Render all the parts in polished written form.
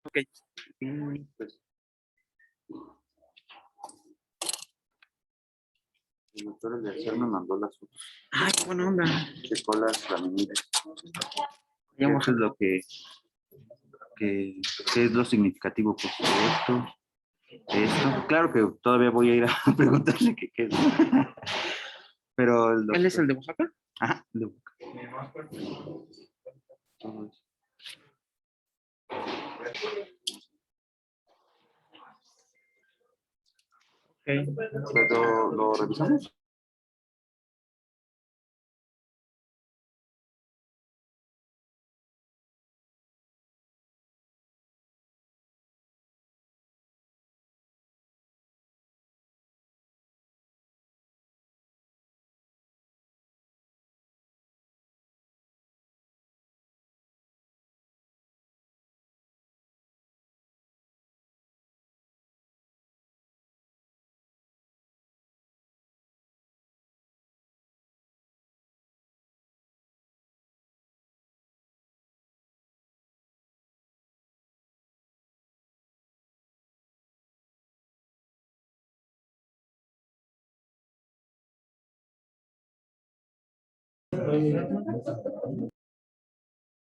Ok. Pues, el doctor Eliezer me mandó las fotos. Ay, qué buena onda. Checó las laminitas. Digamos, Eso es lo que es lo significativo, pues, de esto. Claro que todavía voy a ir a preguntarle qué es. Pero el doctor... ¿Él es el de Oaxaca? Ajá, el de Boca. Ok. ¿Lo revisamos?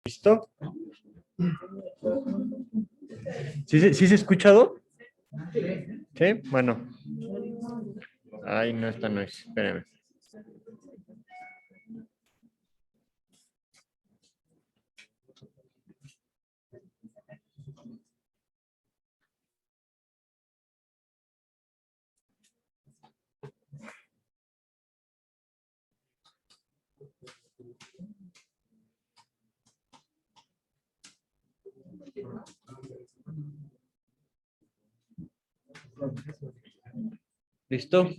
¿Listo? ¿Sí se ha escuchado? ¿Sí? Bueno. Ay, no, esta no es. Espérame. ¿Listo?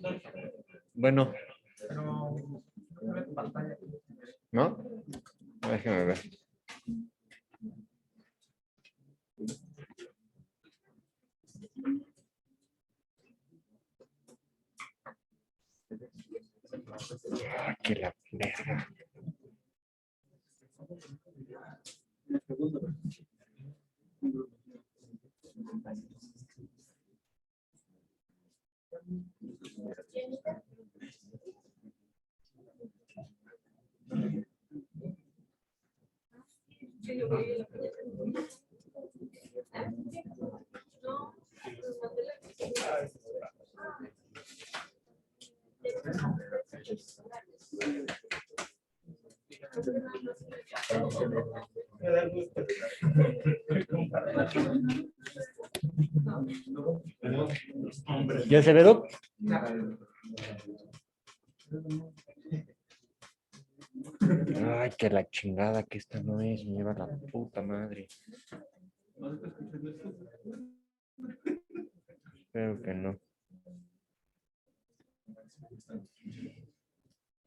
Bueno. ¿No? Déjame ver. Ah, que la verga. ¿Ya se ve? Ay, que la chingada, que esta no es, me lleva la puta madre. Espero que no.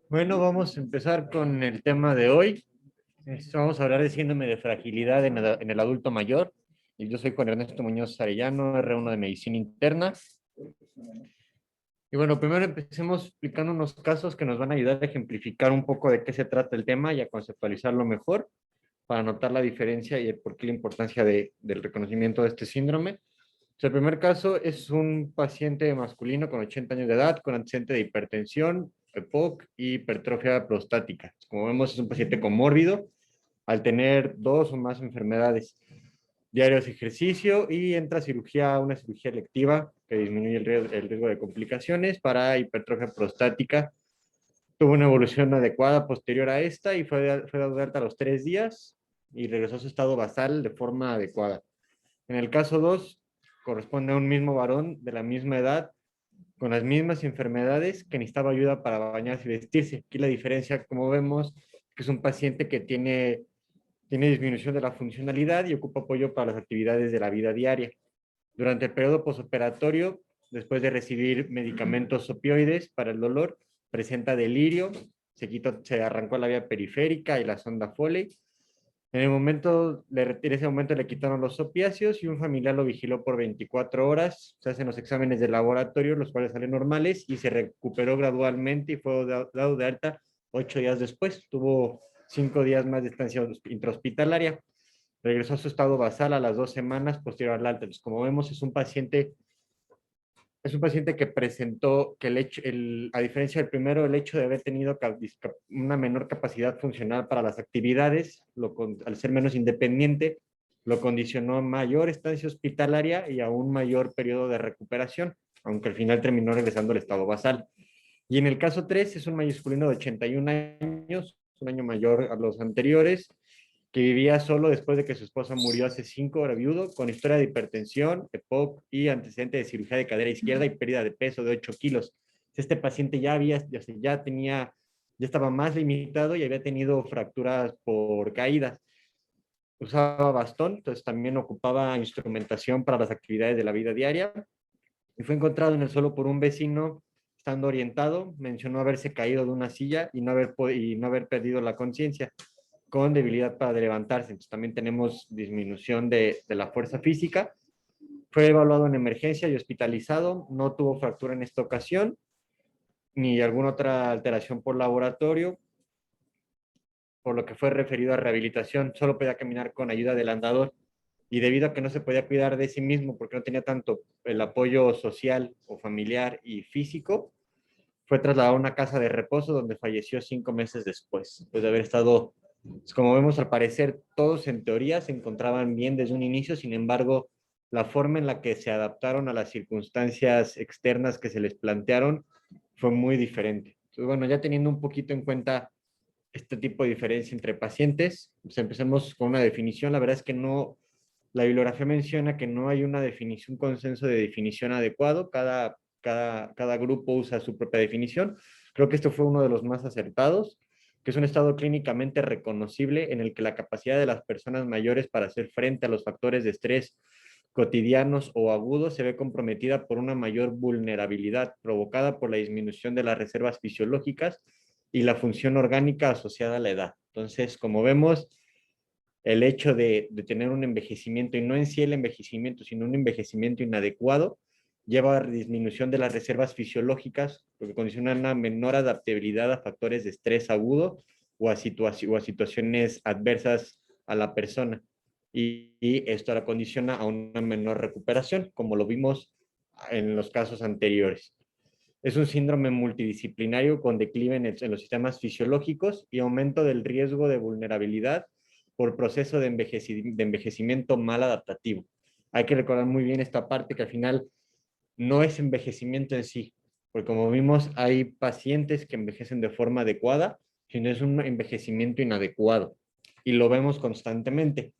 Bueno, vamos a empezar con el tema de hoy. Vamos a hablar de síndrome de fragilidad en el adulto mayor. Y yo soy Juan Ernesto Muñoz Arellano, R1 de Medicina Interna. Y bueno, primero empecemos explicando unos casos que nos van a ayudar a ejemplificar un poco de qué se trata el tema y a conceptualizarlo mejor para notar la diferencia y el por qué la importancia del reconocimiento de este síndrome. El primer caso es un paciente masculino con 80 años de edad, con antecedente de hipertensión, EPOC y hipertrofia prostática. Como vemos, es un paciente comórbido al tener dos o más enfermedades. Diarios ejercicio y entra a una cirugía electiva que disminuye el riesgo de complicaciones para hipertrofia prostática. Tuvo una evolución adecuada posterior a esta y fue dado de alta a los 3 días y regresó a su estado basal de forma adecuada. En el caso 2, corresponde a un mismo varón de la misma edad, con las mismas enfermedades, que necesitaba ayuda para bañarse y vestirse. Aquí la diferencia, como vemos, que es un paciente que tiene disminución de la funcionalidad y ocupa apoyo para las actividades de la vida diaria. Durante el periodo posoperatorio, después de recibir medicamentos opioides para el dolor, presenta delirio, se arrancó la vía periférica y la sonda Foley. En ese momento le quitaron los opiáceos y un familiar lo vigiló por 24 horas. Se hacen los exámenes de laboratorio, los cuales salen normales y se recuperó gradualmente y fue dado de alta 8 días después. Tuvo 5 días más de estancia intrahospitalaria. regresó a su estado basal a las 2 semanas posterior al alta. Entonces, como vemos, es un paciente que presentó que a diferencia del primero, el hecho de haber tenido una menor capacidad funcional para las actividades, al ser menos independiente, lo condicionó a mayor estancia hospitalaria y a un mayor periodo de recuperación, aunque al final terminó regresando al estado basal. Y en el caso 3 es un masculino de 81 años, un año mayor a los anteriores, que vivía solo después de que su esposa murió hace 5 horas, viudo, con historia de hipertensión, EPOC y antecedente de cirugía de cadera izquierda y pérdida de peso de 8 kilos. Este paciente ya estaba más limitado y había tenido fracturas por caídas. Usaba bastón, entonces también ocupaba instrumentación para las actividades de la vida diaria. Y fue encontrado en el suelo por un vecino, estando orientado. Mencionó haberse caído de una silla y no haber perdido la conciencia, con debilidad para levantarse. Entonces, también tenemos disminución de la fuerza física. Fue evaluado en emergencia y hospitalizado. No tuvo fractura en esta ocasión, ni alguna otra alteración por laboratorio, por lo que fue referido a rehabilitación. Solo podía caminar con ayuda del andador. Y debido a que no se podía cuidar de sí mismo porque no tenía tanto el apoyo social o familiar y físico, fue trasladado a una casa de reposo donde falleció 5 meses después de haber estado, pues, como vemos, al parecer todos en teoría se encontraban bien desde un inicio. Sin embargo, la forma en la que se adaptaron a las circunstancias externas que se les plantearon fue muy diferente. Entonces, bueno, ya teniendo un poquito en cuenta este tipo de diferencia entre pacientes, pues empecemos con una definición. La verdad es que no, la bibliografía menciona que no hay una definición, un consenso de definición adecuado. Cada grupo usa su propia definición. Creo que este fue uno de los más acertados, que es un estado clínicamente reconocible en el que la capacidad de las personas mayores para hacer frente a los factores de estrés cotidianos o agudos se ve comprometida por una mayor vulnerabilidad provocada por la disminución de las reservas fisiológicas y la función orgánica asociada a la edad. Entonces, como vemos, el hecho de tener un envejecimiento, y no en sí el envejecimiento, sino un envejecimiento inadecuado, lleva a disminución de las reservas fisiológicas, lo que condiciona una menor adaptabilidad a factores de estrés agudo o a situaciones adversas a la persona. Y esto la condiciona a una menor recuperación, como lo vimos en los casos anteriores. Es un síndrome multidisciplinario con declive en los sistemas fisiológicos y aumento del riesgo de vulnerabilidad por proceso de envejecimiento mal adaptativo. Hay que recordar muy bien esta parte, que al final no es envejecimiento en sí, porque como vimos hay pacientes que envejecen de forma adecuada, sino es un envejecimiento inadecuado. Y lo vemos constantemente.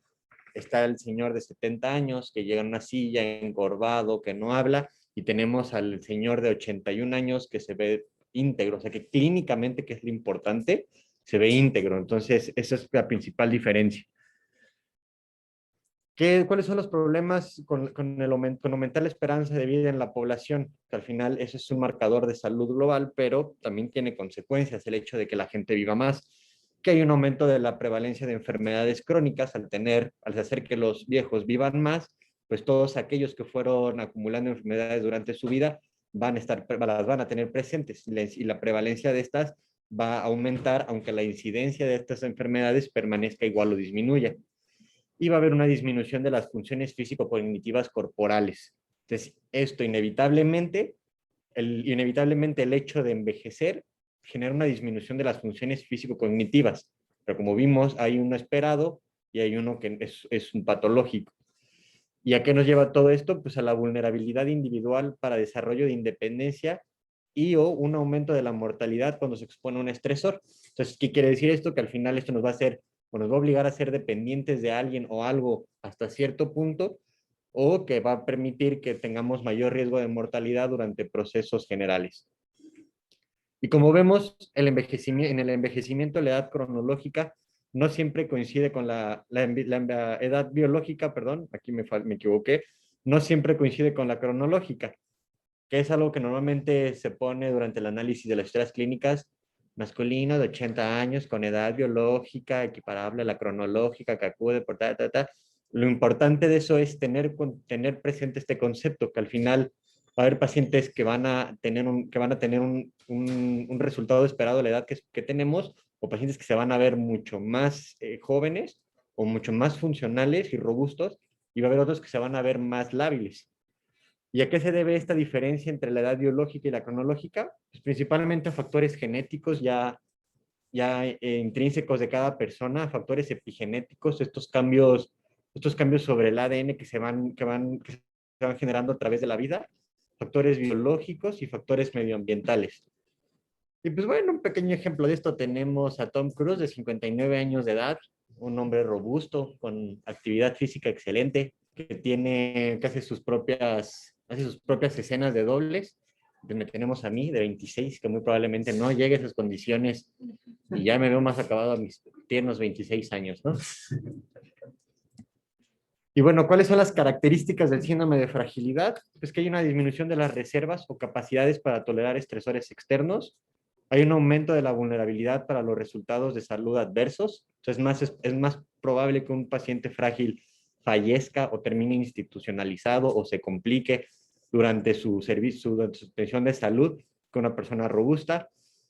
Está el señor de 70 años que llega en una silla encorvado, que no habla, y tenemos al señor de 81 años que se ve íntegro, o sea que clínicamente, que es lo importante, se ve íntegro. Entonces, esa es la principal diferencia. ¿Cuáles son los problemas con aumentar la esperanza de vida en la población? Que al final eso es un marcador de salud global, pero también tiene consecuencias el hecho de que la gente viva más, que hay un aumento de la prevalencia de enfermedades crónicas al hacer que los viejos vivan más, pues todos aquellos que fueron acumulando enfermedades durante su vida las van a tener presentes, y la prevalencia de estas va a aumentar, aunque la incidencia de estas enfermedades permanezca igual o disminuya. Y va a haber una disminución de las funciones físico-cognitivas corporales. Entonces, esto inevitablemente el hecho de envejecer genera una disminución de las funciones físico-cognitivas. Pero como vimos, hay uno esperado y hay uno que es un patológico. ¿Y a qué nos lleva todo esto? Pues a la vulnerabilidad individual para desarrollo de independencia y o un aumento de la mortalidad cuando se expone a un estresor. Entonces, ¿qué quiere decir esto? Que al final esto nos va a hacer, o nos va a obligar a ser dependientes de alguien o algo hasta cierto punto, o que va a permitir que tengamos mayor riesgo de mortalidad durante procesos generales. Y como vemos, en el envejecimiento, la edad cronológica no siempre coincide con la edad biológica, perdón, aquí me equivoqué, no siempre coincide con la cronológica, que es algo que normalmente se pone durante el análisis de las historias clínicas: masculino de 80 años con edad biológica equiparable a la cronológica que acude por ta, ta, ta. Lo importante de eso es tener presente este concepto, que al final va a haber pacientes que van a tener un resultado esperado a la edad que tenemos, o pacientes que se van a ver mucho más jóvenes o mucho más funcionales y robustos, y va a haber otros que se van a ver más lábiles. ¿Y a qué se debe esta diferencia entre la edad biológica y la cronológica? Pues principalmente a factores genéticos ya intrínsecos de cada persona, factores epigenéticos, estos cambios sobre el ADN que se van generando a través de la vida, factores biológicos y factores medioambientales. Y pues bueno, un pequeño ejemplo de esto tenemos a Tom Cruise de 59 años de edad, un hombre robusto, con actividad física excelente, que hace sus propias escenas de dobles. Me tenemos a mí de 26, que muy probablemente no llegue a esas condiciones y ya me veo más acabado a mis tiernos 26 años, ¿no? Y bueno, ¿cuáles son las características del síndrome de fragilidad? Pues que hay una disminución de las reservas o capacidades para tolerar estresores externos, hay un aumento de la vulnerabilidad para los resultados de salud adversos, entonces es más probable que un paciente frágil fallezca o termine institucionalizado o se complique durante su servicio, durante su atención de salud que una persona robusta.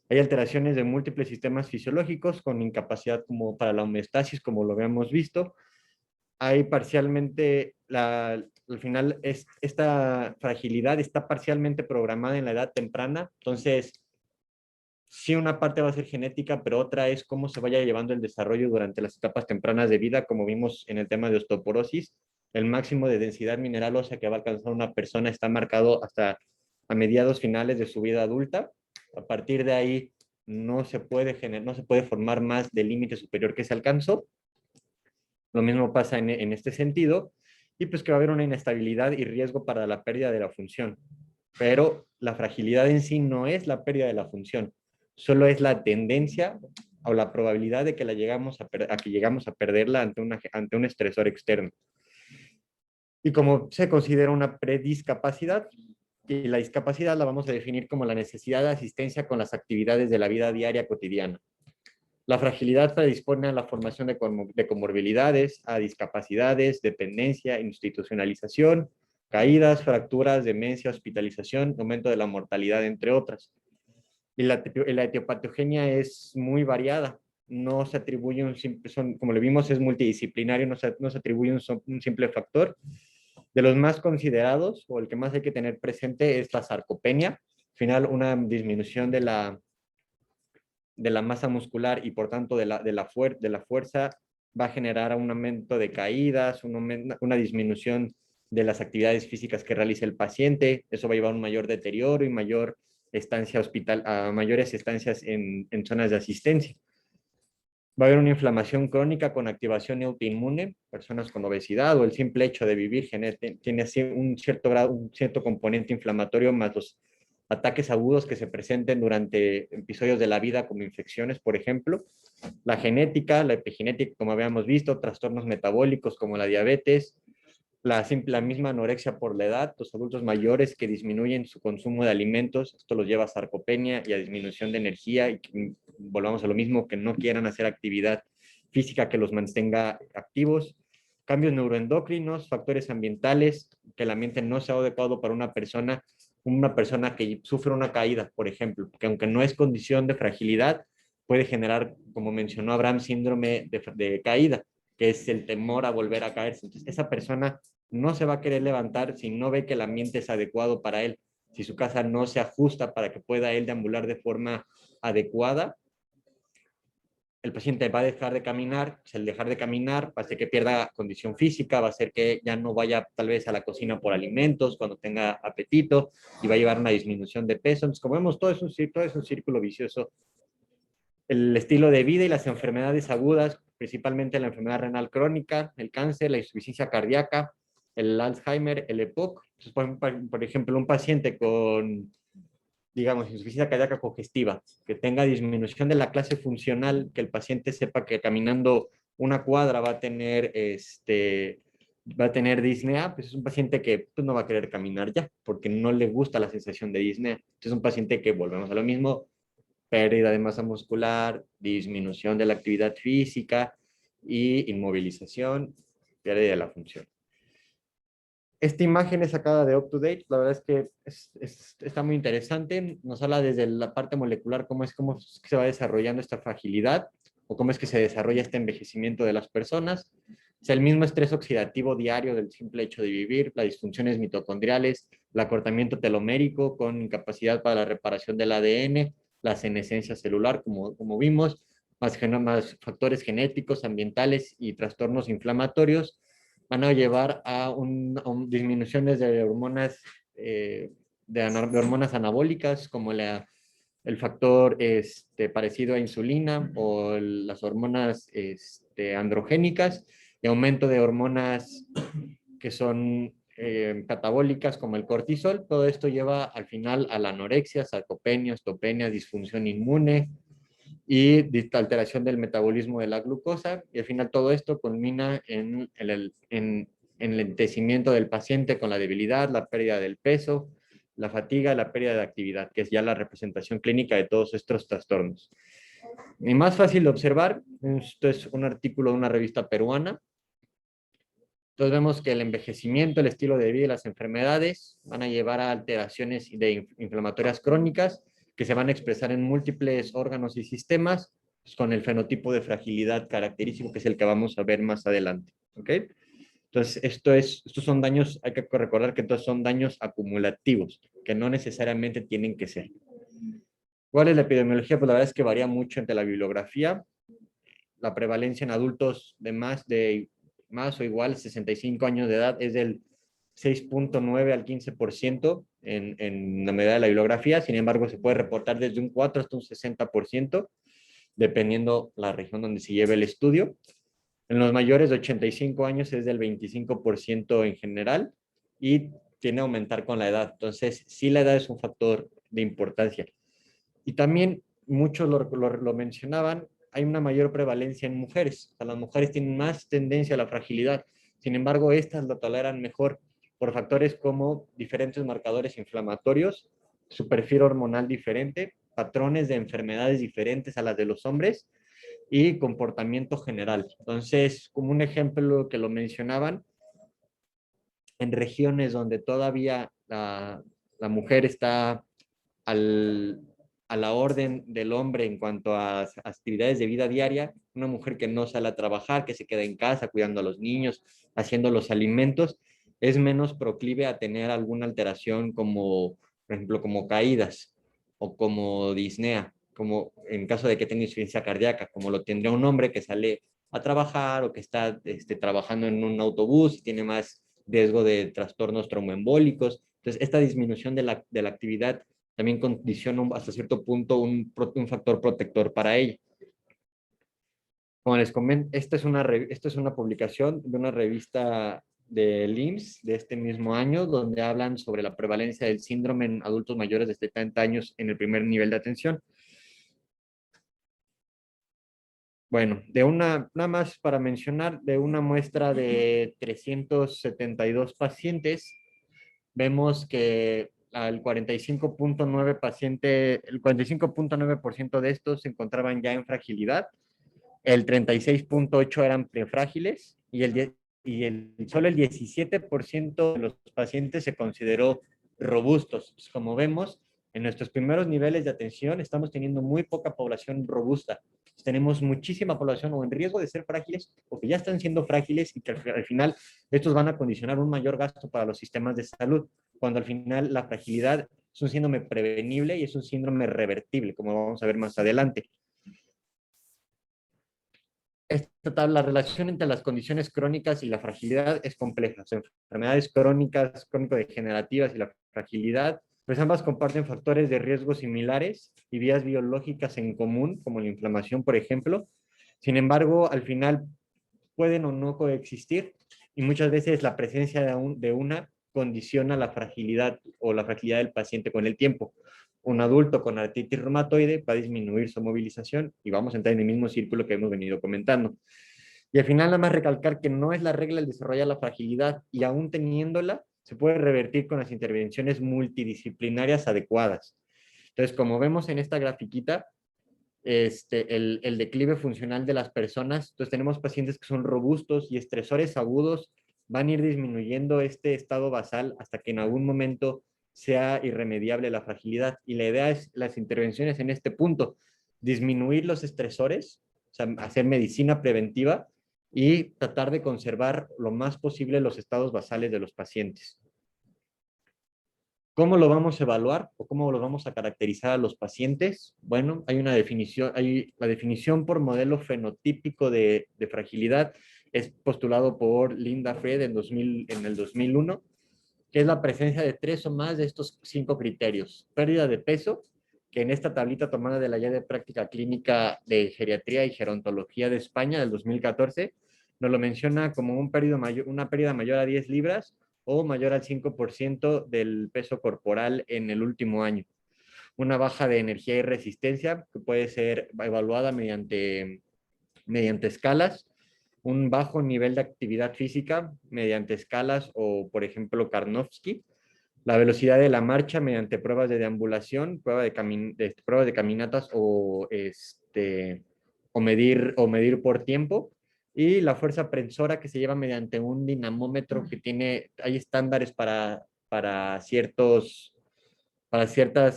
Hay alteraciones de múltiples sistemas fisiológicos con incapacidad como para la homeostasis, como lo habíamos visto. Hay parcialmente, al final, esta fragilidad está parcialmente programada en la edad temprana, entonces sí una parte va a ser genética, pero otra es cómo se vaya llevando el desarrollo durante las etapas tempranas de vida, como vimos en el tema de osteoporosis. El máximo de densidad mineral ósea que va a alcanzar una persona está marcado hasta a mediados finales de su vida adulta. A partir de ahí no se puede formar más del límite superior que se alcanzó. Lo mismo pasa en este sentido, y pues que va a haber una inestabilidad y riesgo para la pérdida de la función. Pero la fragilidad en sí no es la pérdida de la función, solo es la tendencia o la probabilidad de que llegamos a perderla ante un estresor externo. Y como se considera una prediscapacidad, y la discapacidad la vamos a definir como la necesidad de asistencia con las actividades de la vida diaria cotidiana. La fragilidad predispone a la formación de comorbilidades, a discapacidades, dependencia, institucionalización, caídas, fracturas, demencia, hospitalización, aumento de la mortalidad, entre otras. Y la etiopatogenia es muy variada. No se atribuye como le vimos, es multidisciplinario, no se atribuye un simple factor. De los más considerados, o el que más hay que tener presente, es la sarcopenia. Al final, una disminución de la masa muscular y por tanto de la fuerza va a generar un aumento de caídas, una disminución de las actividades físicas que realiza el paciente. Eso va a llevar a un mayor deterioro y mayores estancias en zonas de asistencia. Va a haber una inflamación crónica con activación autoinmune, personas con obesidad o el simple hecho de vivir tiene así un cierto componente inflamatorio, más los ataques agudos que se presenten durante episodios de la vida como infecciones, por ejemplo. La genética, la epigenética, como habíamos visto, trastornos metabólicos como la diabetes, la misma anorexia por la edad, los adultos mayores que disminuyen su consumo de alimentos, esto los lleva a sarcopenia y a disminución de energía, y volvamos a lo mismo, que no quieran hacer actividad física que los mantenga activos, cambios neuroendocrinos, factores ambientales, que el ambiente no sea adecuado para una persona que sufre una caída, por ejemplo, que aunque no es condición de fragilidad, puede generar, como mencionó Abraham, síndrome de caída, que es el temor a volver a caerse. Entonces, esa persona no se va a querer levantar si no ve que el ambiente es adecuado para él, si su casa no se ajusta para que pueda él deambular de forma adecuada. El paciente va a dejar de caminar, el dejar de caminar va a hacer que pierda condición física, va a hacer que ya no vaya tal vez a la cocina por alimentos cuando tenga apetito y va a llevar una disminución de peso. Entonces, como vemos, todo es un círculo vicioso. El estilo de vida y las enfermedades agudas, principalmente la enfermedad renal crónica, el cáncer, la insuficiencia cardíaca, el Alzheimer, el EPOC. Entonces, por ejemplo, un paciente con, digamos, insuficiencia cardíaca congestiva, que tenga disminución de la clase funcional, que el paciente sepa que caminando una cuadra va a tener disnea, pues es un paciente que pues, no va a querer caminar ya, porque no le gusta la sensación de disnea. Entonces es un paciente que, volvemos a lo mismo, pérdida de masa muscular, disminución de la actividad física y inmovilización, pérdida de la función. Esta imagen es sacada de UpToDate, la verdad es que está muy interesante, nos habla desde la parte molecular cómo se va desarrollando esta fragilidad. o cómo es que se desarrolla este envejecimiento de las personas. Es el mismo estrés oxidativo diario del simple hecho de vivir, las disfunciones mitocondriales, el acortamiento telomérico con incapacidad para la reparación del ADN, la senescencia celular, como vimos, más factores genéticos, ambientales y trastornos inflamatorios van a llevar a disminuciones de hormonas, de hormonas anabólicas como el factor parecido a insulina o las hormonas androgénicas y aumento de hormonas que son catabólicas como el cortisol. Todo esto lleva al final a la anorexia, sarcopenia, ostopenia, disfunción inmune y alteración del metabolismo de la glucosa. Y al final todo esto culmina en el enlentecimiento del paciente con la debilidad, la pérdida del peso, la fatiga, la pérdida de actividad, que es ya la representación clínica de todos estos trastornos. Y más fácil de observar, esto es un artículo de una revista peruana. Entonces vemos que el envejecimiento, el estilo de vida y las enfermedades van a llevar a alteraciones inflamatorias crónicas que se van a expresar en múltiples órganos y sistemas, pues, con el fenotipo de fragilidad característico, que es el que vamos a ver más adelante. ¿Ok? Entonces, estos son daños, hay que recordar que estos son daños acumulativos, que no necesariamente tienen que ser. ¿Cuál es la epidemiología? Pues la verdad es que varía mucho entre la bibliografía. La prevalencia en adultos de más o igual 65 años de edad es del 6.9 al 15% en la medida de la bibliografía. Sin embargo, se puede reportar desde un 4 hasta un 60%, dependiendo la región donde se lleve el estudio. En los mayores de 85 años es del 25% en general y tiene a aumentar con la edad. Entonces, sí, la edad es un factor de importancia. Y también muchos lo mencionaban, hay una mayor prevalencia en mujeres. O sea, las mujeres tienen más tendencia a la fragilidad. Sin embargo, estas lo toleran mejor por factores como diferentes marcadores inflamatorios, su perfil hormonal diferente, patrones de enfermedades diferentes a las de los hombres y comportamiento general. Entonces, como un ejemplo que lo mencionaban, en regiones donde todavía la mujer está a la orden del hombre en cuanto a actividades de vida diaria, una mujer que no sale a trabajar, que se queda en casa cuidando a los niños, haciendo los alimentos, es menos proclive a tener alguna alteración como, por ejemplo, como caídas o como disnea, como en caso de que tenga insuficiencia cardíaca, como lo tendría un hombre que sale a trabajar o que está trabajando en un autobús y tiene más riesgo de trastornos tromboembólicos. Entonces, esta disminución de la actividad también condiciona hasta cierto punto un factor protector para ella. Como les comento, esta es una publicación de una revista del IMSS de este mismo año, donde hablan sobre la prevalencia del síndrome en adultos mayores de 70 años en el primer nivel de atención. Bueno, nada más para mencionar, de una muestra de 372 pacientes, vemos que el 45.9% de estos se encontraban ya en fragilidad, el 36.8% eran prefrágiles solo el 17% de los pacientes se consideró robustos. Pues, como vemos, en nuestros primeros niveles de atención estamos teniendo muy poca población robusta. Tenemos muchísima población o en riesgo de ser frágiles o que ya están siendo frágiles y que al final estos van a condicionar un mayor gasto para los sistemas de salud, cuando al final la fragilidad es un síndrome prevenible y es un síndrome revertible, como vamos a ver más adelante. La relación entre las condiciones crónicas y la fragilidad es compleja. Las enfermedades crónicas, crónico-degenerativas y la fragilidad, pues ambas comparten factores de riesgo similares y vías biológicas en común, como la inflamación, por ejemplo. Sin embargo, al final pueden o no coexistir y muchas veces la presencia de una condiciona la fragilidad o la fragilidad del paciente con el tiempo. Un adulto con artritis reumatoide va a disminuir su movilización y vamos a entrar en el mismo círculo que hemos venido comentando. Y al final nada más recalcar que no es la regla el desarrollar la fragilidad y aún teniéndola se puede revertir con las intervenciones multidisciplinarias adecuadas. Entonces, como vemos en esta grafiquita, el declive funcional de las personas, entonces tenemos pacientes que son robustos y estresores agudos van a ir disminuyendo este estado basal hasta que en algún momento sea irremediable la fragilidad. Y la idea es las intervenciones en este punto, disminuir los estresores o sea, hacer medicina preventiva y tratar de conservar lo más posible los estados basales de los pacientes. ¿Cómo lo vamos a evaluar o cómo lo vamos a caracterizar a los pacientes? Bueno, hay una definición, la definición por modelo fenotípico de fragilidad es postulado por Linda Fried en el 2001, que es la presencia de 3 o más de estos 5 criterios. Pérdida de peso, que en esta tablita tomada de la Guía de Práctica Clínica de Geriatría y Gerontología de España del 2014, nos lo menciona como una pérdida mayor a 10 libras o mayor al 5% del peso corporal en el último año. Una baja de energía y resistencia, que puede ser evaluada mediante escalas, un bajo nivel de actividad física mediante escalas o, por ejemplo, Karnofsky, la velocidad de la marcha mediante pruebas de deambulación, pruebas de caminatas o medir por tiempo, y la fuerza prensora que se lleva mediante un dinamómetro que hay estándares para ciertos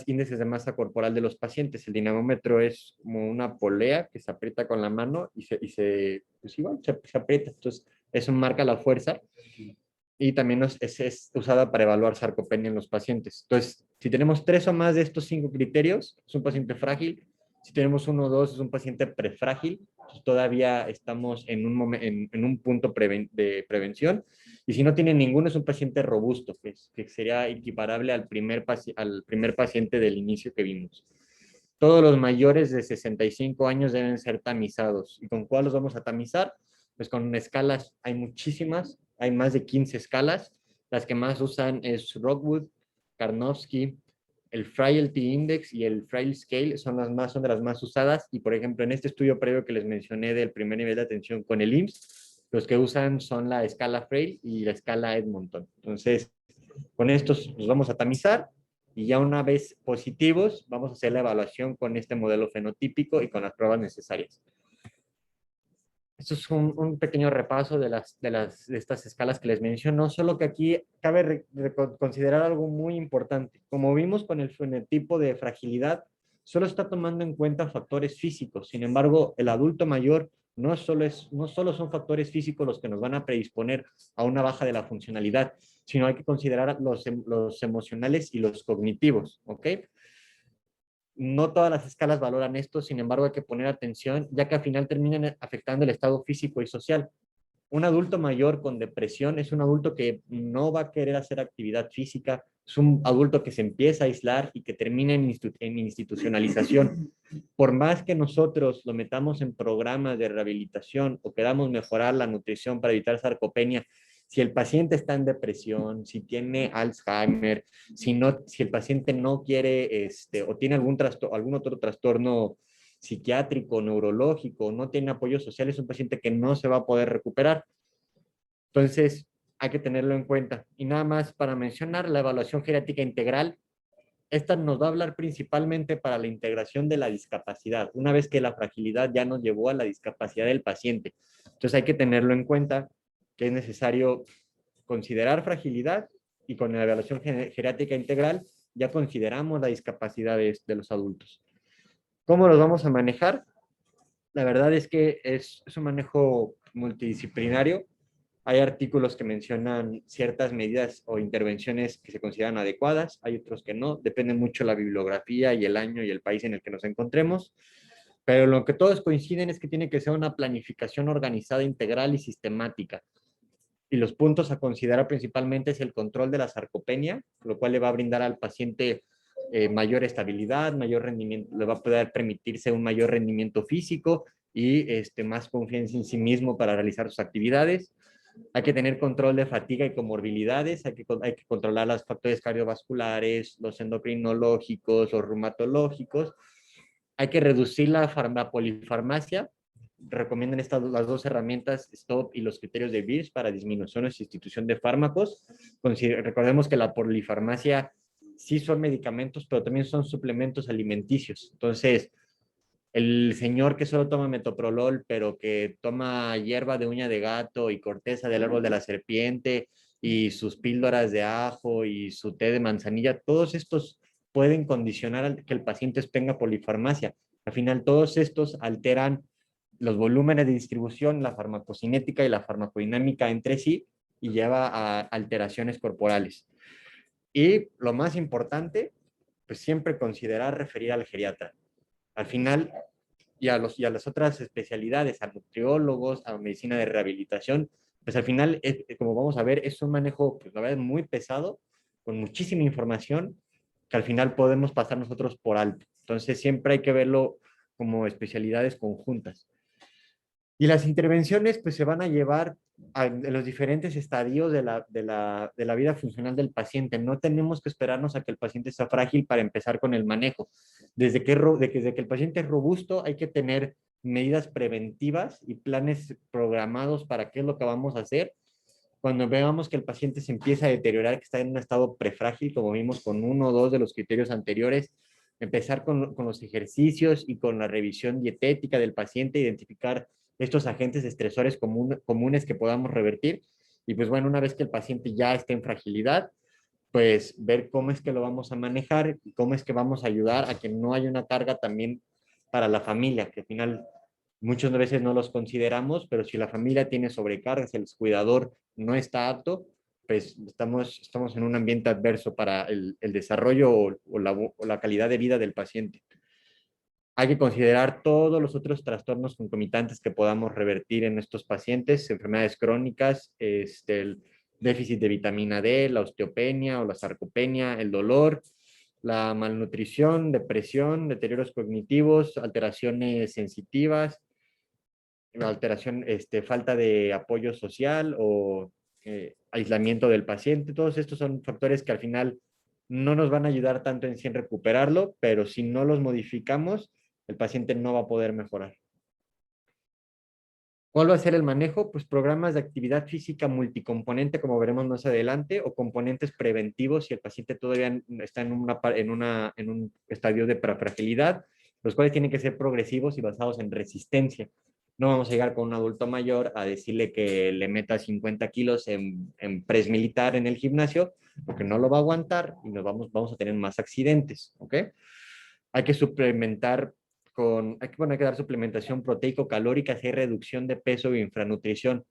índices de masa corporal de los pacientes. El dinamómetro es como una polea que se aprieta con la mano y pues igual, se aprieta. Entonces, eso marca la fuerza y también es usada para evaluar sarcopenia en los pacientes. Entonces, si tenemos 3 o más de estos 5 criterios, es un paciente frágil. Si tenemos 1 o 2, es un paciente prefrágil. Entonces, todavía estamos en un punto de prevención. Y si no tiene ninguno, es un paciente robusto, que sería equiparable al primer paciente del inicio que vimos. Todos los mayores de 65 años deben ser tamizados. ¿Y con cuál los vamos a tamizar? Pues con escalas, hay muchísimas, hay más de 15 escalas. Las que más usan es Rockwood, Karnofsky, el Frailty Index y el Frail Scale son de las más usadas. Y por ejemplo, en este estudio previo que les mencioné del primer nivel de atención con el IMSS, los que usan son la escala Frail y la escala Edmonton. Entonces, con estos los vamos a tamizar y ya una vez positivos, vamos a hacer la evaluación con este modelo fenotípico y con las pruebas necesarias. Esto es un pequeño repaso de estas escalas que les menciono, solo que aquí cabe considerar algo muy importante. Como vimos con el fenotipo de fragilidad, solo está tomando en cuenta factores físicos. Sin embargo, el adulto mayor no solo son factores físicos los que nos van a predisponer a una baja de la funcionalidad, sino hay que considerar los emocionales y los cognitivos, ¿ok? No todas las escalas valoran esto, sin embargo hay que poner atención, ya que al final terminan afectando el estado físico y social. Un adulto mayor con depresión es un adulto que no va a querer hacer actividad física, es un adulto que se empieza a aislar y que termina en institucionalización. Por más que nosotros lo metamos en programas de rehabilitación o queramos mejorar la nutrición para evitar sarcopenia, si el paciente está en depresión, si tiene Alzheimer, si el paciente no quiere o tiene algún otro trastorno psiquiátrico, neurológico, no tiene apoyo social, es un paciente que no se va a poder recuperar. Entonces, hay que tenerlo en cuenta. Y nada más para mencionar, la evaluación geriátrica integral, esta nos va a hablar principalmente para la integración de la discapacidad, una vez que la fragilidad ya nos llevó a la discapacidad del paciente. Entonces, hay que tenerlo en cuenta que es necesario considerar fragilidad y con la evaluación geriátrica integral ya consideramos la discapacidad de los adultos. ¿Cómo los vamos a manejar? La verdad es que es un manejo multidisciplinario. Hay artículos que mencionan ciertas medidas o intervenciones que se consideran adecuadas, hay otros que no, depende mucho la bibliografía y el año y el país en el que nos encontremos, pero lo que todos coinciden es que tiene que ser una planificación organizada, integral y sistemática. Y los puntos a considerar principalmente es el control de la sarcopenia, lo cual le va a brindar al paciente mayor estabilidad, mayor rendimiento, le va a poder permitirse un mayor rendimiento físico y más confianza en sí mismo para realizar sus actividades. Hay que tener control de fatiga y comorbilidades, hay que controlar los factores cardiovasculares, los endocrinológicos, los reumatológicos. Hay que reducir la polifarmacia. Recomiendan las 2 herramientas, STOP y los criterios de BIRS para disminución o sustitución de fármacos. Recordemos que la polifarmacia sí son medicamentos, pero también son suplementos alimenticios. Entonces, el señor que solo toma metoprolol, pero que toma hierba de uña de gato y corteza del árbol de la serpiente y sus píldoras de ajo y su té de manzanilla, todos estos pueden condicionar que el paciente tenga polifarmacia. Al final, todos estos alteran los volúmenes de distribución, la farmacocinética y la farmacodinámica entre sí y lleva a alteraciones corporales. Y lo más importante, pues siempre considerar referir al geriatra. Al final, y a las otras especialidades, a nutriólogos, a medicina de rehabilitación, pues al final, como vamos a ver, es un manejo, pues la verdad, muy pesado, con muchísima información, que al final podemos pasar nosotros por alto. Entonces, siempre hay que verlo como especialidades conjuntas. Y las intervenciones pues se van a llevar en los diferentes estadios de la vida funcional del paciente. No tenemos que esperarnos a que el paciente sea frágil para empezar con el manejo. Desde que el paciente es robusto hay que tener medidas preventivas y planes programados para qué es lo que vamos a hacer. Cuando veamos que el paciente se empieza a deteriorar, que está en un estado prefrágil, como vimos con uno o dos de los criterios anteriores, empezar con los ejercicios y con la revisión dietética del paciente, identificar estos agentes estresores comunes que podamos revertir. Y pues bueno, una vez que el paciente ya esté en fragilidad, pues ver cómo es que lo vamos a manejar y cómo es que vamos a ayudar a que no haya una carga también para la familia, que al final muchas veces no los consideramos, pero si la familia tiene sobrecargas, el cuidador no está apto, pues estamos en un ambiente adverso para el desarrollo o la calidad de vida del paciente. Hay que considerar todos los otros trastornos concomitantes que podamos revertir en estos pacientes, enfermedades crónicas, el déficit de vitamina D, la osteopenia o la sarcopenia, el dolor, la malnutrición, depresión, deterioros cognitivos, alteraciones sensitivas, falta de apoyo social o aislamiento del paciente. Todos estos son factores que al final no nos van a ayudar tanto en sí en recuperarlo, pero si no los modificamos, el paciente no va a poder mejorar. ¿Cuál va a ser el manejo? Pues programas de actividad física multicomponente, como veremos más adelante, o componentes preventivos si el paciente todavía está en un estadio de fragilidad, los cuales tienen que ser progresivos y basados en resistencia. No vamos a llegar con un adulto mayor a decirle que le meta 50 kilos en press militar en el gimnasio, porque no lo va a aguantar y vamos a tener más accidentes, ¿ok? Hay que suplementar hay que dar suplementación proteico-calórica si hay reducción de peso e infranutrición.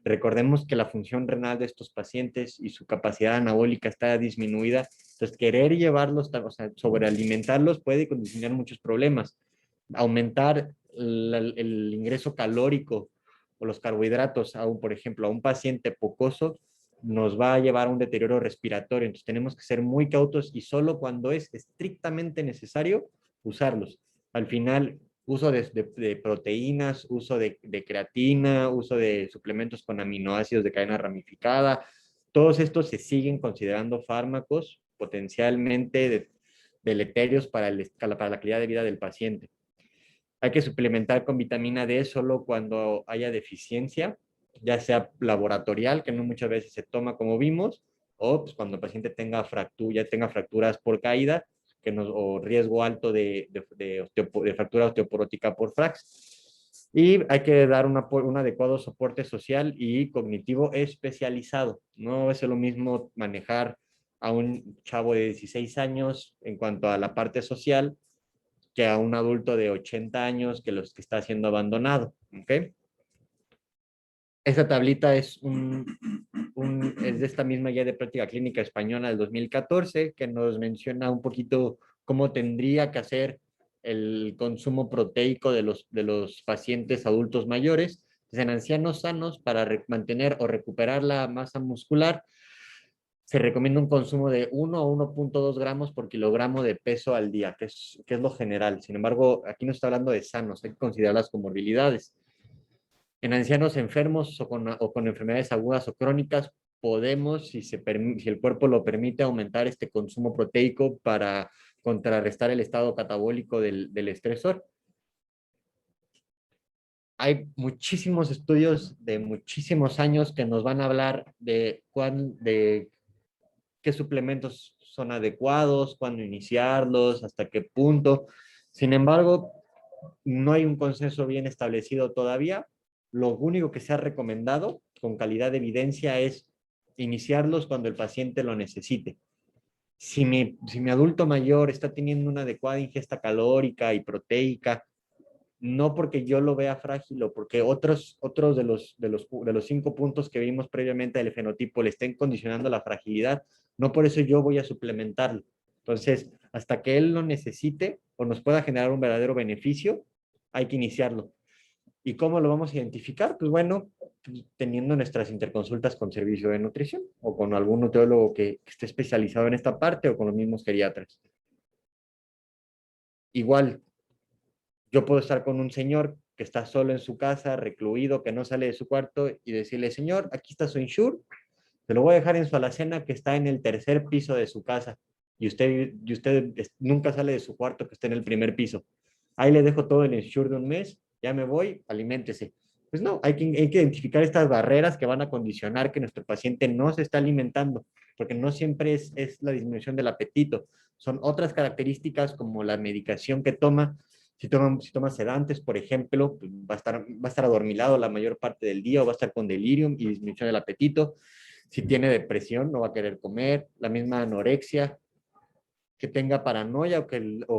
Recordemos que la función renal de estos pacientes y su capacidad anabólica está disminuida, entonces querer llevarlos, o sea, sobrealimentarlos puede condicionar muchos problemas. Aumentar el ingreso calórico o los carbohidratos, por ejemplo, a un paciente pocoso, nos va a llevar a un deterioro respiratorio. Entonces tenemos que ser muy cautos y solo cuando es estrictamente necesario usarlos. Al final, uso de proteínas, uso de creatina, uso de suplementos con aminoácidos de cadena ramificada, todos estos se siguen considerando fármacos potencialmente deleterios para la calidad de vida del paciente. Hay que suplementar con vitamina D solo cuando haya deficiencia, ya sea laboratorial, que no muchas veces se toma como vimos, o pues, cuando el paciente tenga fracturas por caída, o riesgo alto de fractura osteoporótica por FRAX. Y hay que dar un adecuado soporte social y cognitivo especializado. No es lo mismo manejar a un chavo de 16 años en cuanto a la parte social que a un adulto de 80 años que los que está siendo abandonado. ¿Okay? Esta tablita es de esta misma guía de práctica clínica española del 2014 que nos menciona un poquito cómo tendría que hacer el consumo proteico de los pacientes adultos mayores. En ancianos sanos, para mantener o recuperar la masa muscular, se recomienda un consumo de 1 a 1.2 gramos por kilogramo de peso al día, que es lo general. Sin embargo, aquí no está hablando de sanos, hay que considerar las comorbilidades. En ancianos enfermos o con enfermedades agudas o crónicas, podemos, si el cuerpo lo permite, aumentar este consumo proteico para contrarrestar el estado catabólico del estresor. Hay muchísimos estudios de muchísimos años que nos van a hablar de qué suplementos son adecuados, cuándo iniciarlos, hasta qué punto. Sin embargo, no hay un consenso bien establecido todavía. Lo único que se ha recomendado con calidad de evidencia es iniciarlos cuando el paciente lo necesite. Si mi adulto mayor está teniendo una adecuada ingesta calórica y proteica no porque yo lo vea frágil o porque otros de los 5 puntos que vimos previamente del fenotipo le estén condicionando la fragilidad, no por eso yo voy a suplementarlo. Entonces, hasta que él lo necesite o nos pueda generar un verdadero beneficio, hay que iniciarlo. ¿Y cómo lo vamos a identificar? Pues bueno, teniendo nuestras interconsultas con servicio de nutrición o con algún nutriólogo que esté especializado en esta parte o con los mismos geriatras. Igual, yo puedo estar con un señor que está solo en su casa, recluido, que no sale de su cuarto y decirle, señor, aquí está su insure, se lo voy a dejar en su alacena que está en el tercer piso de su casa y usted nunca sale de su cuarto que está en el primer piso. Ahí le dejo todo el insure de un mes, ya me voy, aliméntese. Pues no, hay que identificar estas barreras que van a condicionar que nuestro paciente no se está alimentando, porque no siempre es la disminución del apetito, son otras características como la medicación que toma. Si toma sedantes, por ejemplo, pues va a estar adormilado la mayor parte del día o va a estar con delirium y disminución del apetito. Si tiene depresión, no va a querer comer. La misma anorexia, que tenga paranoia o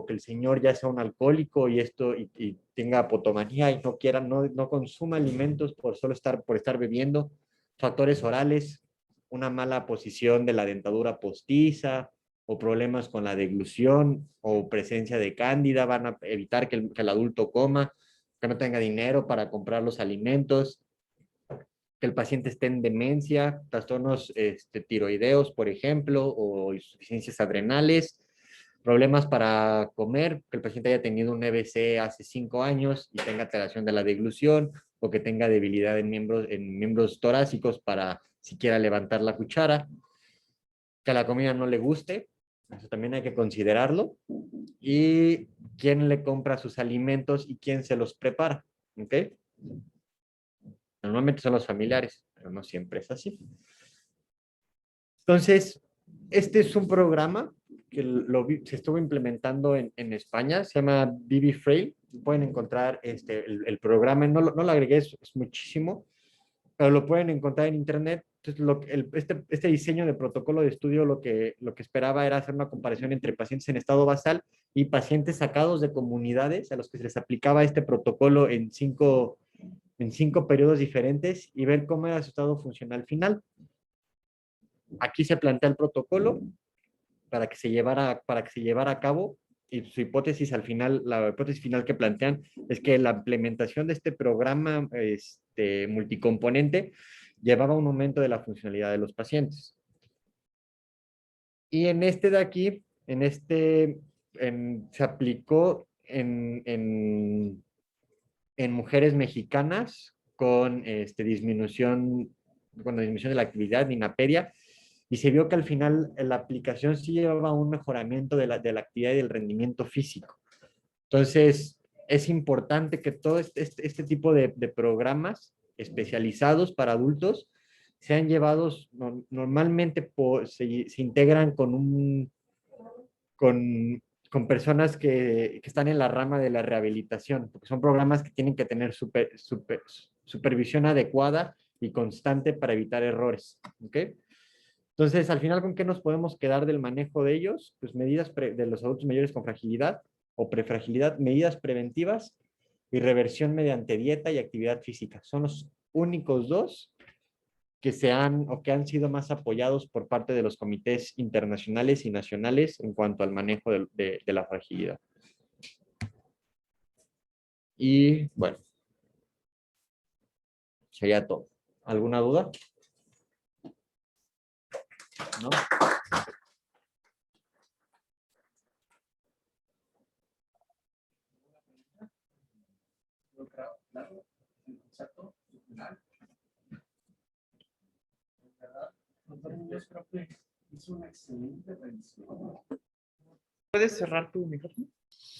que el señor ya sea un alcohólico y tenga apotomanía y no quiera, no consuma alimentos por estar bebiendo. Factores orales, una mala posición de la dentadura postiza o problemas con la deglución o presencia de cándida van a evitar que el adulto coma, que no tenga dinero para comprar los alimentos, que el paciente esté en demencia, trastornos tiroideos, por ejemplo, o insuficiencias adrenales, problemas para comer, que el paciente haya tenido un EBC hace 5 años y tenga alteración de la deglución, o que tenga debilidad en miembros torácicos para siquiera levantar la cuchara, que la comida no le guste, eso también hay que considerarlo, y quién le compra sus alimentos y quién se los prepara, ¿ok? Normalmente son los familiares, pero no siempre es así. Entonces, este es un programa que se estuvo implementando en España, se llama BB Frail. Pueden encontrar el programa, no lo agregué, es muchísimo, pero lo pueden encontrar en internet. Entonces, este diseño de protocolo de estudio lo que esperaba era hacer una comparación entre pacientes en estado basal y pacientes sacados de comunidades a los que se les aplicaba este protocolo en cinco periodos diferentes y ver cómo era su estado funcional final. Aquí se plantea el protocolo para que se llevara a cabo y su hipótesis al final, la hipótesis final que plantean es que la implementación de este programa multicomponente llevaba a un aumento de la funcionalidad de los pacientes. Y en este de aquí, se aplicó en mujeres mexicanas con disminución de la actividad, inaperia, y se vio que al final la aplicación sí llevaba a un mejoramiento de la actividad y del rendimiento físico. Entonces, es importante que todo este tipo de programas especializados para adultos sean llevados, normalmente se integran con personas que están en la rama de la rehabilitación, porque son programas que tienen que tener supervisión adecuada y constante para evitar errores. ¿Ok? Entonces, al final, ¿con qué nos podemos quedar del manejo de ellos? Pues medidas de los adultos mayores con fragilidad o prefragilidad, medidas preventivas y reversión mediante dieta y actividad física. Son los únicos dos que han sido más apoyados por parte de los comités internacionales y nacionales en cuanto al manejo de la fragilidad. Y bueno, sería todo. ¿Alguna duda? ¿No? Claro, el concepto final. Yo creo que es una excelente revisión. ¿Puedes cerrar tu micrófono?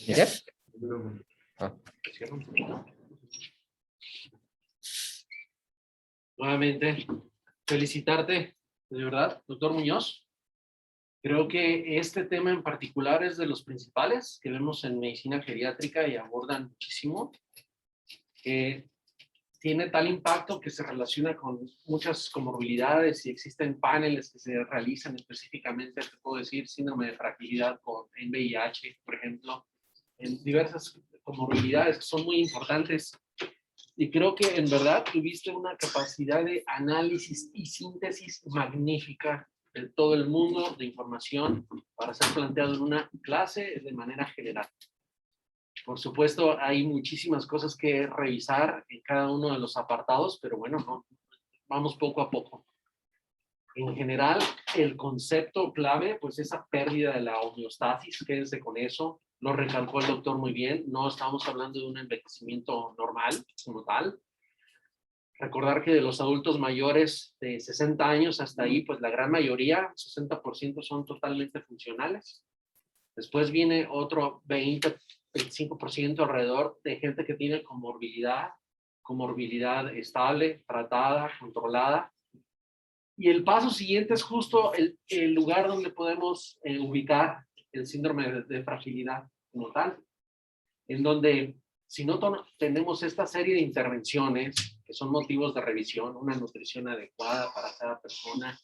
¿Ya? Ah. Nuevamente, felicitarte, de verdad, doctor Muñoz. Creo que este tema en particular es de los principales que vemos en medicina geriátrica y abordan muchísimo. Tiene tal impacto que se relaciona con muchas comorbilidades y existen paneles que se realizan específicamente, te puedo decir, síndrome de fragilidad en VIH, por ejemplo, en diversas comorbilidades que son muy importantes. Y creo que en verdad tuviste una capacidad de análisis y síntesis magnífica de todo el mundo de información para ser planteado en una clase de manera general. Por supuesto, hay muchísimas cosas que revisar en cada uno de los apartados, pero bueno, no, vamos poco a poco. En general, el concepto clave, pues esa pérdida de la homeostasis, quédense con eso, lo recalcó el doctor muy bien, no estamos hablando de un envejecimiento normal como tal. Recordar que de los adultos mayores de 60 años hasta ahí, pues la gran mayoría, 60% son totalmente funcionales. Después viene otro 20-25% alrededor de gente que tiene comorbilidad estable, tratada, controlada. Y el paso siguiente es justo el lugar donde podemos ubicar el síndrome de fragilidad como tal, en donde si no tenemos esta serie de intervenciones que son motivos de revisión, una nutrición adecuada para cada persona,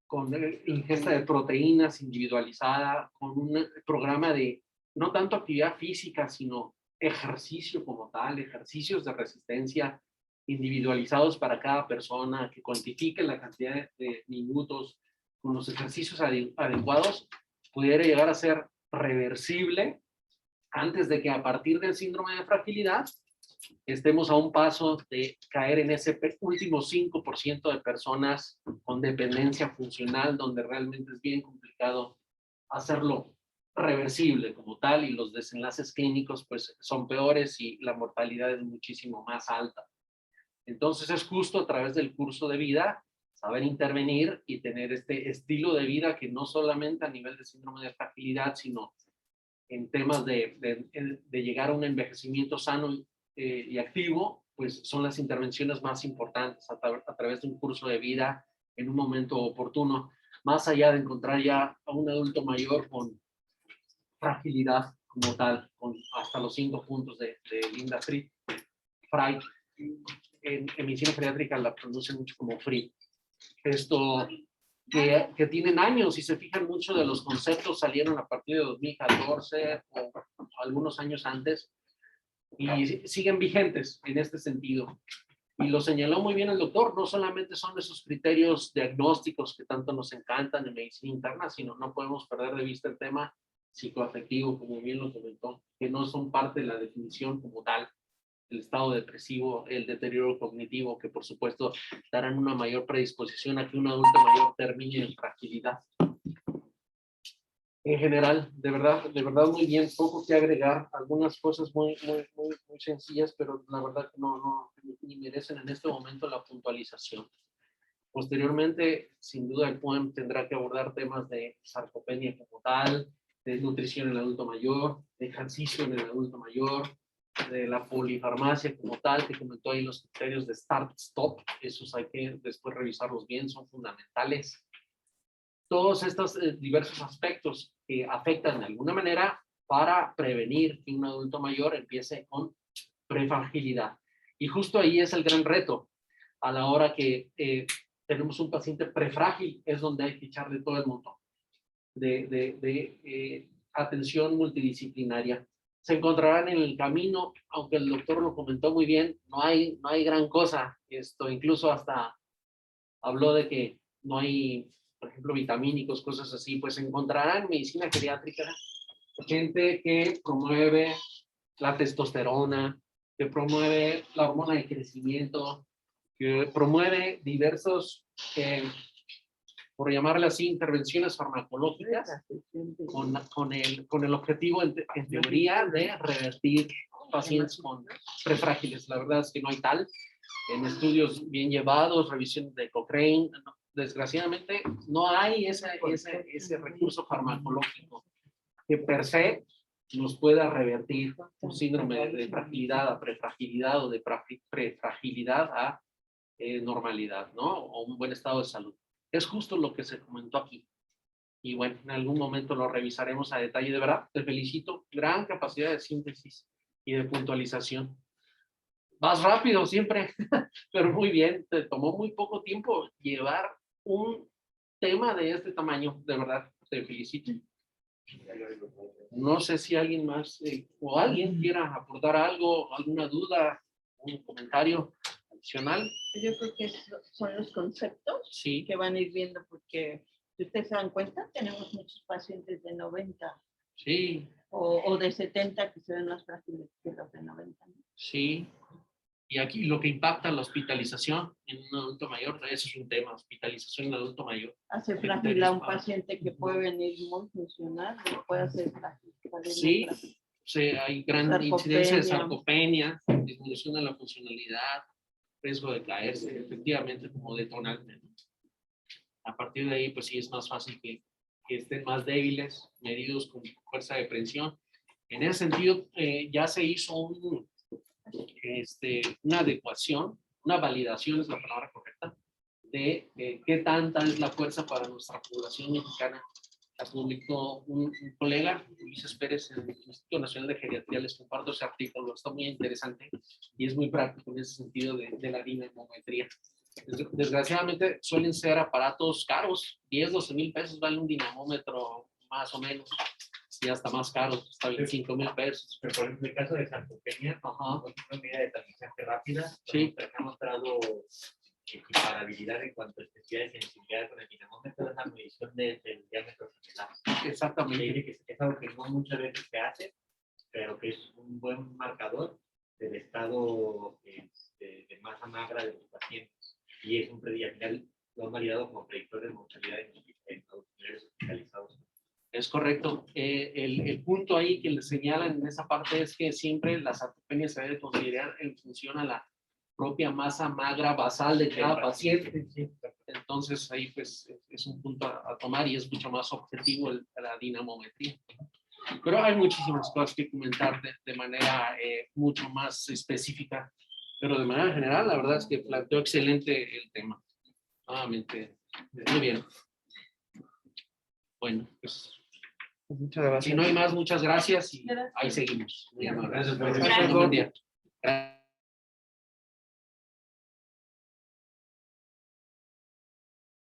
con ingesta de proteínas individualizada, con un programa de no tanto actividad física, sino ejercicio como tal, ejercicios de resistencia individualizados para cada persona, que cuantifiquen la cantidad de minutos con los ejercicios adecuados, pudiera llegar a ser reversible antes de que a partir del síndrome de fragilidad estemos a un paso de caer en ese último 5% de personas con dependencia funcional, donde realmente es bien complicado hacerlo reversible como tal, y los desenlaces clínicos pues son peores y la mortalidad es muchísimo más alta. Entonces es justo a través del curso de vida saber intervenir y tener este estilo de vida que no solamente a nivel de síndrome de fragilidad, sino en temas de llegar a un envejecimiento sano y activo, pues son las intervenciones más importantes a través de un curso de vida en un momento oportuno, más allá de encontrar ya a un adulto mayor con fragilidad como tal, con hasta los 5 puntos de Linda Fried. En medicina geriátrica la pronuncian mucho como Fried. Esto que tienen años, y se fijan, mucho de los conceptos salieron a partir de 2014 o algunos años antes, y siguen vigentes en este sentido. Y lo señaló muy bien el doctor, no solamente son esos criterios diagnósticos que tanto nos encantan en medicina interna, sino no podemos perder de vista el tema psicoafectivo, como bien lo comentó, que no son parte de la definición como tal. El estado depresivo, el deterioro cognitivo, que por supuesto darán una mayor predisposición a que un adulto mayor termine en fragilidad. En general, de verdad muy bien, poco que agregar, algunas cosas muy sencillas, pero la verdad que no ni merecen en este momento la puntualización. Posteriormente, sin duda, el POEM tendrá que abordar temas de sarcopenia como tal, de nutrición en el adulto mayor, de ejercicio en el adulto mayor, de la polifarmacia como tal, que comentó ahí los criterios de start-stop, esos hay que después revisarlos bien, son fundamentales. Todos estos diversos aspectos que afectan de alguna manera para prevenir que un adulto mayor empiece con prefragilidad. Y justo ahí es el gran reto, a la hora que tenemos un paciente prefrágil, es donde hay que echarle todo el montón de atención multidisciplinaria. Se encontrarán en el camino, aunque el doctor lo comentó muy bien, no hay gran cosa. Incluso hasta habló de que no hay, por ejemplo, vitamínicos, cosas así. Pues encontrarán en medicina geriátrica gente que promueve la testosterona, que promueve la hormona de crecimiento, que promueve diversos, por llamarle así, intervenciones farmacológicas con el objetivo, en teoría, de revertir pacientes con prefrágiles. La verdad es que no hay tal. En estudios bien llevados, revisión de Cochrane, desgraciadamente no hay ese recurso farmacológico que per se nos pueda revertir un síndrome de fragilidad a prefragilidad o de prefragilidad a normalidad, ¿no? O un buen estado de salud. Es justo lo que se comentó aquí. Y bueno, en algún momento lo revisaremos a detalle. De verdad, te felicito. Gran capacidad de síntesis y de puntualización. Vas rápido siempre, pero muy bien. Te tomó muy poco tiempo llevar un tema de este tamaño. De verdad, te felicito. No sé si alguien más o alguien quiera aportar algo, alguna duda, un comentario adicional. Yo creo que son los conceptos Sí, que van a ir viendo, porque si ustedes se dan cuenta, tenemos muchos pacientes de 90 sí, o de 70 que se ven más frágiles que los de 90. ¿no? sí. Y aquí lo que impacta la hospitalización en un adulto mayor, eso es un tema, hospitalización en adulto mayor. Hace frágil a un paciente que puede venir muy funcional, y puede hacer frágil. Sí, hay gran Sarcopenia. incidencia de sarcopenia, disminución de la funcionalidad, riesgo de caerse, efectivamente como detonante, ¿no? A partir de ahí, pues sí es más fácil que estén más débiles, medidos con fuerza de presión. En ese sentido, ya se hizo una adecuación, una validación es la palabra correcta, de qué tanta es la fuerza para nuestra población mexicana. La publicó un colega, Ulises Pérez, en el Instituto Nacional de Geriatría. Les comparto ese artículo, está muy interesante y es muy práctico en ese sentido de la dinamometría. Desgraciadamente suelen ser aparatos caros, 10, 12 mil pesos vale un dinamómetro más o menos, y hasta más caros, hasta 25 mil pesos. Pero por ejemplo, en el caso de sarcopenia, Ajá. una medida de tamizaje rápida, Sí. ha mostrado equiparabilidad en cuanto a especificidad y sensibilidad con el dinamómetro, es la medición del diámetro gemelar. Exactamente. Que es algo que no muchas veces se hace, pero que es un buen marcador del estado de masa magra de los pacientes. Y es un predictor, al final lo han validado como predictor de mortalidad en adultos hospitalizados. Es correcto. El punto ahí que le señalan en esa parte es que siempre la sarcopenia se debe considerar en función a la propia masa magra basal de cada paciente. Entonces ahí pues es un punto a tomar y es mucho más objetivo la dinamometría. Pero hay muchísimas cosas que comentar de manera mucho más específica. Pero de manera general, la verdad es que planteó excelente el tema. Nuevamente, muy bien. Bueno, pues Muchas gracias. si no hay más, muchas gracias y Gracias. ahí seguimos. Muy amable. Gracias. Buen día.